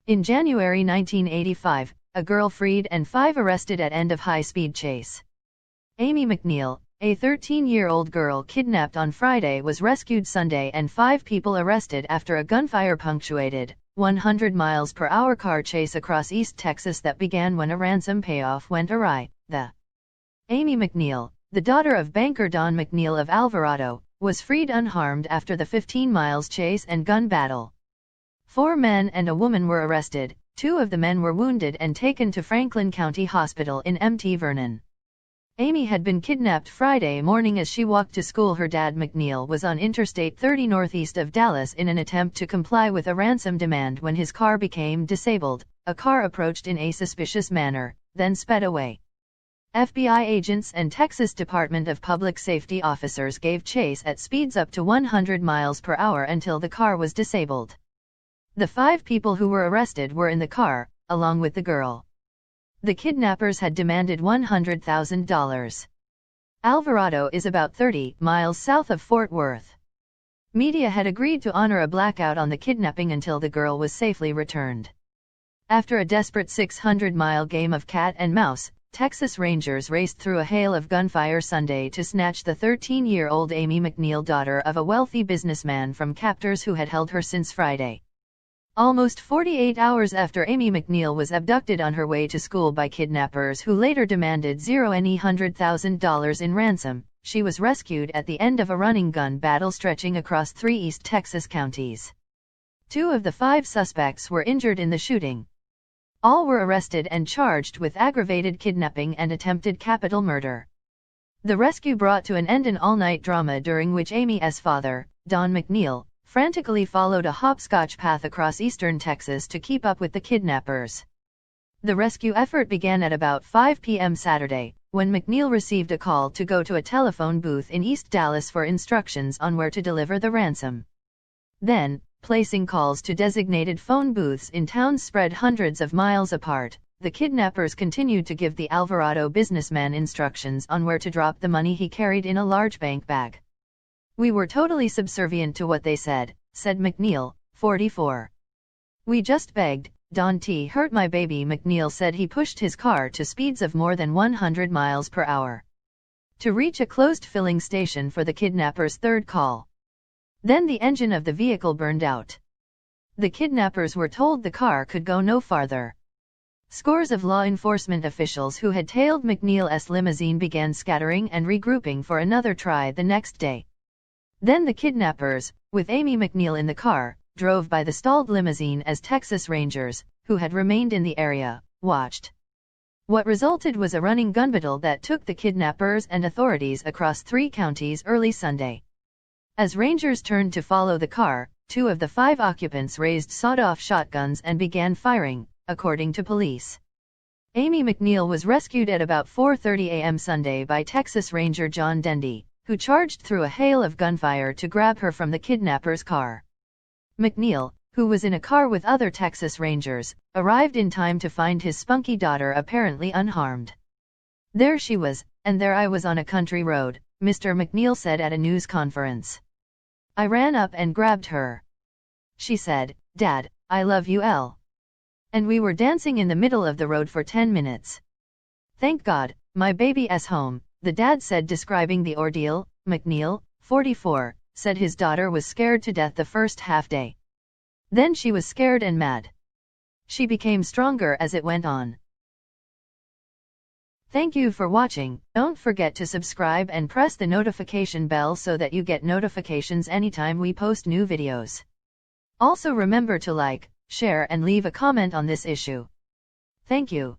In January 1985, a girl freed and 5 arrested at end of high-speed chase. Amy Mcneill, a 13-year-old girl kidnapped on Friday, was rescued Sunday and 5 people arrested after a gunfire-punctuated, 100 miles per hour car chase across East Texas that began when a ransom payoff went awry. The Amy Mcneill, the daughter of banker Don McNeil of Alvarado, was freed unharmed after the 15 miles chase and gun battle. 4 men and a woman were arrested. 2 of the men were wounded and taken to Franklin County Hospital in Mt. Vernon. Amy had been kidnapped Friday morning as she walked to school. Her dad McNeil was on Interstate 30 northeast of Dallas in an attempt to comply with a ransom demand when his car became disabled. A car approached in a suspicious manner, then sped away. FBI agents and Texas Department of Public Safety officers gave chase at speeds up to 100 miles per hour until the car was disabled. The 5 people who were arrested were in the car, along with the girl. The kidnappers had demanded $100,000. Alvarado is about 30 miles south of Fort Worth. Media had agreed to honor a blackout on the kidnapping until the girl was safely returned. After a desperate 600-mile game of cat and mouse, Texas Rangers raced through a hail of gunfire Sunday to snatch the 13-year-old Amy Mcneill, daughter of a wealthy businessman, from captors who had held her since Friday. Almost 48 hours after Amy Mcneill was abducted on her way to school by kidnappers who later demanded $100,000 in ransom, she was rescued at the end of a running gun battle stretching across 3 East Texas counties. 2 of the 5 suspects were injured in the shooting. All were arrested and charged with aggravated kidnapping and attempted capital murder. The rescue brought to an end an all-night drama during which Amy's father, Don McNeil, frantically followed a hopscotch path across eastern Texas to keep up with the kidnappers. The rescue effort began at about 5 p.m. Saturday, when McNeil received a call to go to a telephone booth in East Dallas for instructions on where to deliver the ransom. Then, placing calls to designated phone booths in towns spread hundreds of miles apart, the kidnappers continued to give the Alvarado businessman instructions on where to drop the money he carried in a large bank bag. "We were totally subservient to what they said," said McNeil, 44. "We just begged. Don T. hurt my baby." McNeil said he pushed his car to speeds of more than 100 miles per hour to reach a closed filling station for the kidnappers' third call. Then the engine of the vehicle burned out. The kidnappers were told the car could go no farther. Scores of law enforcement officials who had tailed McNeil's limousine began scattering and regrouping for another try the next day. Then the kidnappers, with Amy McNeill in the car, drove by the stalled limousine as Texas Rangers, who had remained in the area, watched. What resulted was a running gun battle that took the kidnappers and authorities across 3 counties early Sunday. As Rangers turned to follow the car, 2 of the 5 occupants raised sawed-off shotguns and began firing, according to police. Amy McNeill was rescued at about 4:30 a.m. Sunday by Texas Ranger John Dendy, who charged through a hail of gunfire to grab her from the kidnappers' car. McNeil, who was in a car with other Texas Rangers, arrived in time to find his spunky daughter apparently unharmed. "There she was, and there I was on a country road," Mr. McNeil said at a news conference. "I ran up and grabbed her. She said, 'Dad, I love you, L.' And we were dancing in the middle of the road for 10 minutes. Thank God, my baby's home," the dad said, describing the ordeal. McNeil, 44, said his daughter was scared to death the first half day. Then she was scared and mad. She became stronger as it went on. Thank you for watching. Don't forget to subscribe and press the notification bell so that you get notifications anytime we post new videos. Also remember to like, share and leave a comment on this issue. Thank you.